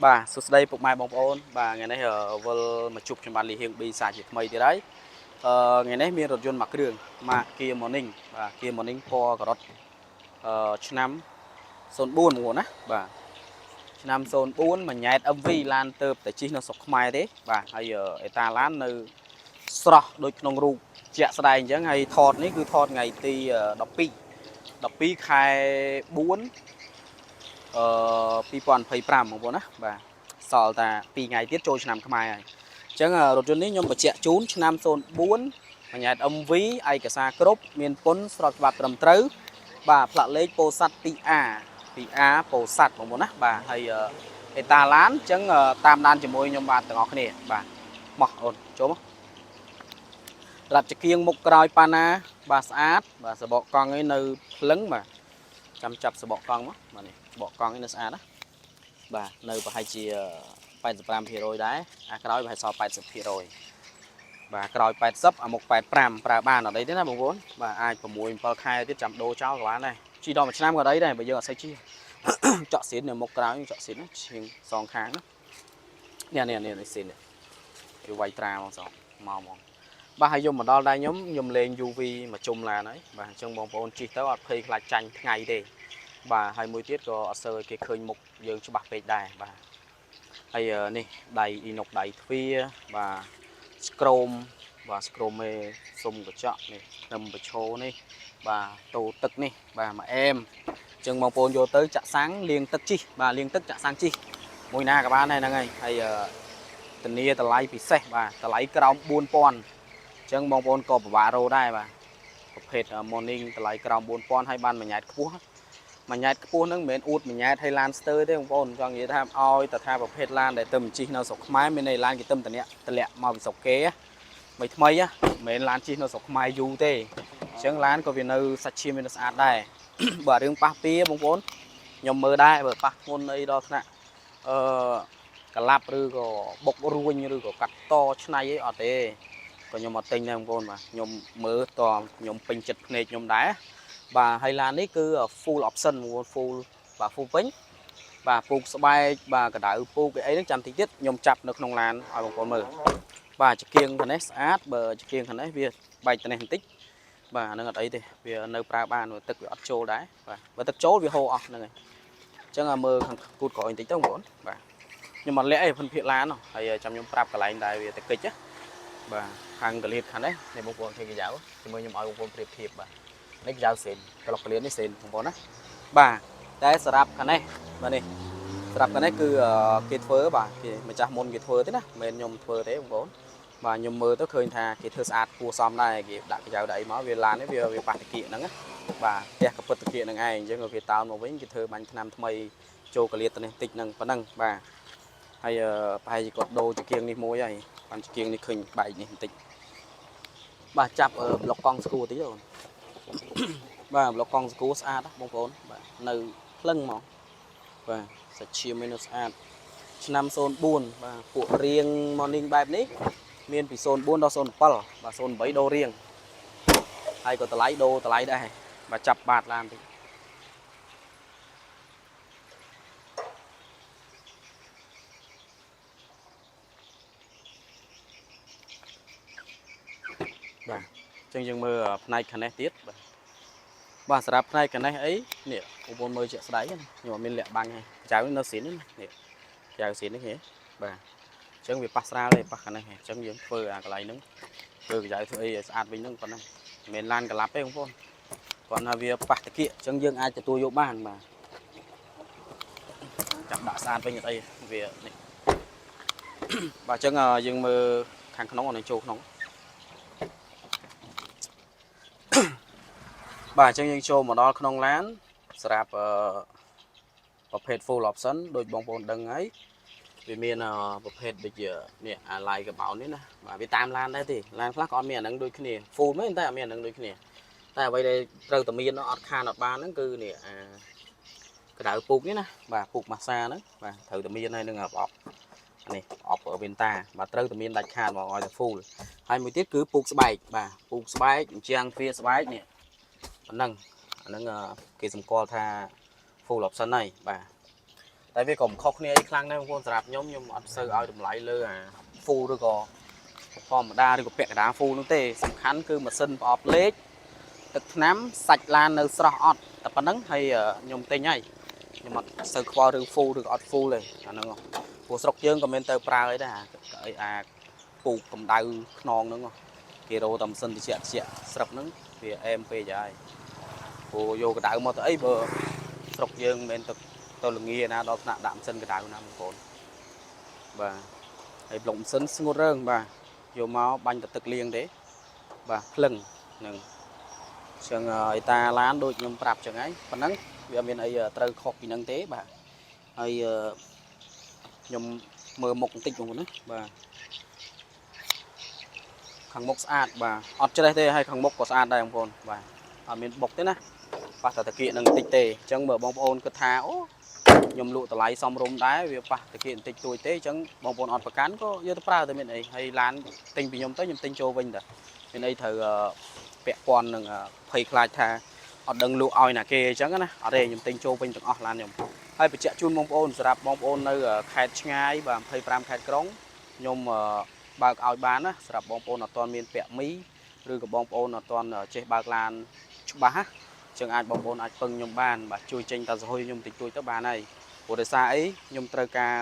Bà số đây phục mai bóng ôn bà ngày nay ở vơ mà chụp trên bàn lì hiện bị xả chỉ mây thì đấy ngày nay miền rốt mặc đường mà kia morning và kia morning po có năm son buồn muốn á bà năm son buồn mà nhảy âm vi lan tơ tại chi nó sọc mai thế bà hay ở ta lán nơi sọ đôi nông ru chẹt sài chứ ngày thọt ní cứ thọt ngày ti đọc pi khai buồn pi pon phây pram một bốn á bà sọ ta pi ngày tiết trôi năm mai chẳng rồi trênนี้ខ្ញុំបច្ចៈជូនឆ្នាំ04បញ្ញត្តិ MV ឯកសារគ្រប់មានពន្ធស្របច្បាប់ត្រឹមត្រូវបាទផ្លាកលេខពោធិ៍សាត់ទី A ទី A ពោធិ៍សាត់បងប្អូនណាបាទហើយអេតាឡានអញ្ចឹងតាមដានជាមួយខ្ញុំបាទទាំងអស់គ្នាបាទមកអូនចូលមករ៉ាប់ចង្គៀងមុខក្រោយប៉ាណាបាទស្អាតបាទសបកកង់ឯនៅភ្លឹងបាទចាំចាប់សបកកង់មកបាទនេះសបកកង់ឯនៅស្អាតណាបាទនៅប្រហែលជា85%ដែរអាក្រោយប្រហែលសល់80%បាទក្រោយ80អាមុខ85ប្រើបានអត់អីទេណាបងប្អូនបាទអាច6 7ខែទៀតចាំដូរចោលក៏បានដែរជីដល់មួយឆ្នាំក៏អីដែរបើយើងអត់ស្អីជីចក់ស៊ីននៅមុខក្រោយចក់ស៊ីនឈៀងសងខាងនេះនេះស៊ីនវាវាយត្រាមកសងមកបាទហើយយកមកដល់ដែរខ្ញុំលេង UV មកជុំឡានហើយបាទអញ្ចឹងបងប្អូនជិះទៅអត់ភ័យខ្លាចចាញ់ថ្ងៃទេបាទហើយមួយទៀតក៏អត់សូវគេឃើញមុខយើងច្បាស់ពេកដែរបាទហើយនេះដៃអ៊ីណុកដៃទ្វាបាទស្ក្រោមបាទស្ក្រោមមេសុំកញ្ចក់នេះနှឹមបញ្ឈោនេះបាទតូទឹកនេះបាទមកអែមអញ្ចឹងបងប្អូនយកទៅចាក់សាំងលាងទឹកជីបាទលាងទឹកចាក់សាំងជីមួយណាក៏បានដែរហ្នឹងហើយធានាតម្លៃពិសេសបាទតម្លៃក្រោម 4000 អញ្ចឹងបងប្អូនក៏ពិបាករកដែរបាទប្រភេទ morning តម្លៃក្រោម 4000 ហើយបានមួយញ៉ែតខ្ពស់មួយញ៉ែតខ្ពស់ហ្នឹងមិនមែនអួតមួយញ៉ែតឲ្យឡានស្ទើរទេបងប្អូនចង់និយាយថាឲ្យតថាប្រភេទឡានដែលទៅជិះនៅស្រុកខ្មែរមានន័យឡានគេទៅតម្លាក់មកពីស្រុកគេថ្មីមិនមែនឡានជិះនៅស្រុកខ្មែរយូរទេអញ្ចឹងឡានក៏វានៅសាច់ឈាមវាស្អាតដែរបើរឿងប៉ះពៀបងប្អូនខ្ញុំមើលដែរបើប៉ះធ្ងន់អីដល់ថ្នាក់កលាប់ឬក៏បុករួញឬក៏កាត់តឆ្នៃអីអត់ទេក៏ខ្ញុំអត់ទិញដែរបងប្អូនបាទខ្ញុំមើលតខ្ញុំពេញចិត្តភ្នែកខ្ញុំដែរបាទហើយឡាននេះគឺ full option full បាទ full ពេញបាទពូកស្បែកបាទកដៅពូកអីហ្នឹងចាំតិចទៀតខ្ញុំចាប់នៅក្នុងឡានឲ្យបងប្អូនមើលបាទចង្គៀងខាងនេះស្អាតបើចង្គៀងខាងនេះវាបែកទៅនេះបន្តិចបាទហ្នឹងអត់អីទេវានៅប្រើបានទឹកវាអត់ចូលដែរបាទបើទឹកចូលវាហូរអស់ហ្នឹងហើយអញ្ចឹងមើលខាងគូតក្រោយបន្តិចទៅបងប្អូនបាទខ្ញុំអត់លាក់អីphânភាគឡានហើយចាំខ្ញុំប្រាប់កន្លែងដែលវាទៅកិច្ចណាបាទខាងកលៀតខាងនេះបងប្អូនឃើញកញ្ចៅជាមួយខ្ញុំឲ្យបងប្អូនប្រៀបធៀបបាទនេះកញ្ចៅសេនក្លុកកលៀតនេះសេនបងប្អូនណាបាទតែសម្រាប់ខាងនេះបាទនេះសម្រាប់ខាងនេះគឺគេធ្វើបាទគេម្ចាស់មុនគេធ្វើទេណាមិនមែនខ្ញុំធ្វើទេបងប្អូនបាទខ្ញុំមើលទៅឃើញថាគេធ្វើស្អាតគួរសមដែរគេដាក់កញ្ចៅដាក់អីមកវាឡាននេះវាប៉ះតាគៀកហ្នឹងណាបាទផ្ទះកពុតតាគៀកហ្នឹងឯងអញ្ចឹងគេតោនមកវិញគេធ្វើបាញ់ថ្នាំថ្មីចូលកលៀតទៅនេះតិចហ្នឹងប៉ុណ្ណឹងបាទហើយប្រហែលជាគាត់ដូរចង្គៀងនេះមួយហើយបានចង្គៀងនេះឃើញបែកនេះបន្តិចបាទចាប់ប្លុកកង់ស្គូតិចអូនបាទប្លុកកង់ស្គូស្អាតបងប្អូនបាទនៅភ្លឹងមកបាទសាច់ឈាមនេះស្អាតឆ្នាំ04បាទពួករៀង morning បែបនេះមានពី04ដល់07បាទ08ដូររៀងហើយក៏តម្លៃដូរតម្លៃដែរបាទចាប់បាតឡានតិចបាទអញ្ចឹងយើងមើលផ្នែកខាងនេះទៀតបាទសម្រាប់ផ្នែកខាងនេះអីនេះបងប្អូនមើលជាក់ស្ដែងខ្ញុំអត់មានលាក់បាញ់ទេចៅនៅស៊ីននេះចៅស៊ីននេះគេបាទអញ្ចឹងវាប៉ះស្រាលទេប៉ះខាងនេះអញ្ចឹងយើងធ្វើអាកន្លែងហ្នឹងធ្វើកញ្ចៅធ្វើអីឲ្យស្អាតវិញហ្នឹងប៉ុណ្ណឹងមិនមែនឡានកលាប់ទេបងប្អូនគាត់ថាវាប៉ះតាគៀកអញ្ចឹងយើងអាចទទួលយកបានបាទចាប់ដាក់ស្អាតវិញអត់អីវានេះបាទអញ្ចឹងយើងមើលខាងក្នុងឲ្យចូលក្នុងបាទអញ្ចឹងយើងចូលមកដល់ក្នុងឡានសម្រាប់ប្រភេទ full option ដូចបងប្អូនដឹងហើយវាមានប្រភេទដូចជានេះអាឡាយកបោននេះណាបាទវាតាមឡានដែរទេឡានខ្លះក៏អត់មានអានឹងដូចគ្នា full មែនតែអត់មានអានឹងដូចគ្នាតែអ្វីដែលត្រូវតែមានអត់ខានអត់បានហ្នឹងគឺនេះកដៅពូកនេះណាបាទពូកម៉ាសាហ្នឹងបាទត្រូវតែមានហើយនឹងអបនេះអបវិនតាបាទត្រូវតែមានដាច់ខាតមកឲ្យតែ full ហើយមួយទៀតគឺពូកស្បែកបាទពូកស្បែកអញ្ចឹងទ្វារស្បែកនេះប៉ុណ្ណឹងអាហ្នឹងគេសម្គាល់ថា full option ហើយបាទ tại vì còn khóc này khăn đấy con sạp nhóm ăn sơ ao đầm lại lơ à phu rồi có còn mà đa thì có bẹt đá phu nó tê sắm khăn cứ mà sân bọp lếtទឹកថ្នាំសាច់ឡាននៅស្រស់អត់តែប៉ុណ្្នឹងហើយខ្ញុំទិញហើយខ្ញុំអត់សូវខ្វល់រឿង full ឬអត់ full ទេអាហ្នឹងព្រោះស្រុកយើងក៏មានទៅប្រើអីដែរអាពូកកម្ដៅខ្នងហ្នឹងគេរោតែម៉ាស៊ីនត្រជាក់ស្រុកហ្នឹងវាអែមពេកហើយព្រោះយកកម្ដៅមកទៅអីបើស្រុកយើងមិនមែនទៅល្ងាណាដល់ថ្នាក់ដាក់ម៉ាស៊ីនកម្ដៅណាបងប្អូនបាទហើយប្លុកម៉ាស៊ីនស្ងួតរឿងបាទយកមកបាញ់ទៅទឹកលាងទេបាទភ្លឹងហ្នឹងចឹងអីតាឡានដូចខ្ញុំប្រាប់ចឹងហើយប៉ុណ្ណឹងវាមានអីត្រូវខុសពីហ្នឹងទេបាទហើយខ្ញុំមើលមុខបន្តិចបងប្អូនណាបាទខាងមុខស្អាតបាទអត់ច្រេះទេហើយខាងមុខក៏ស្អាតដែរបងប្អូនបាទអត់មានបុកទេណាប៉ះតែតាគៀកនឹងបន្តិចទេអញ្ចឹងបើបងប្អូនគិតថាអូខ្ញុំលក់តម្លៃសមរម្យដែរវាប៉ះតាគៀកបន្តិចតួចទេអញ្ចឹងបងប្អូនអត់ប្រកាន់ក៏យកទៅប្រើទៅមានអីហើយឡានទិញពីខ្ញុំទៅខ្ញុំទិញចូលវិញតាមានអីត្រូវពាក់ព័ន្ធនឹងភ័យខ្លាចថាអត់ដឹងលក់ឲ្យណាគេអញ្ចឹងណាអត់ទេខ្ញុំទិញចូលវិញទាំងអស់ឡានខ្ញុំហើយបញ្ជាក់ជូនបងប្អូនសម្រាប់បងប្អូននៅខេត្តឆ្ងាយបាទ25ខេត្តក្រុងខ្ញុំបើកឲ្យបានណាសម្រាប់បងប្អូនអត់ទាន់មានពាក់មីឬក៏បងប្អូនអត់ទាន់ចេះបើកឡានច្បាស់ណាចឹងអាចបងប្អូនអាចពឹងខ្ញុំបានបាទជួយចេញតាសហុយខ្ញុំតិចតួចទៅបានហើយព្រោះដោយសារអីខ្ញុំត្រូវការ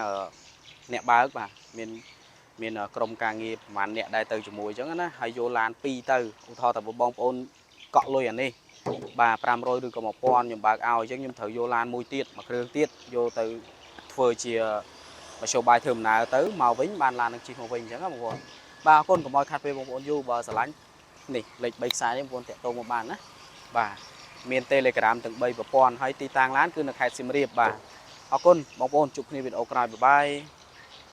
អ្នកបើកបាទមានក្រុមការងារប្រហែលអ្នកដែរទៅជាមួយអញ្ចឹងណាហើយយកឡាន2ទៅឧទាហរណ៍តែបងប្អូនកក់លុយអានេះបាទ500ឬក៏1000ខ្ញុំបើកឲ្យអញ្ចឹងខ្ញុំត្រូវយកឡានមួយទៀតមួយគ្រឿងទៀតយកទៅធ្វើជាមធ្យោបាយធ្វើដំណើរទៅមកវិញបានឡាននឹងជិះមកវិញអញ្ចឹងណាបងប្អូនបាទអរគុណកុំឲ្យខាត់ពេលបងប្អូនយូរបើស្រឡាញ់នេះលេខ3ខ្សែនេះបងប្អូនតាក់ទងមកបានណាបាទមាន Telegram ទាំង3ប្រព័ន្ធហើយទីតាំងឡានគឺនៅខេត្តសៀមរាបបាទអរគុណបងប្អូនជួបគ្នាវីដេអូក្រោយបាយបាយ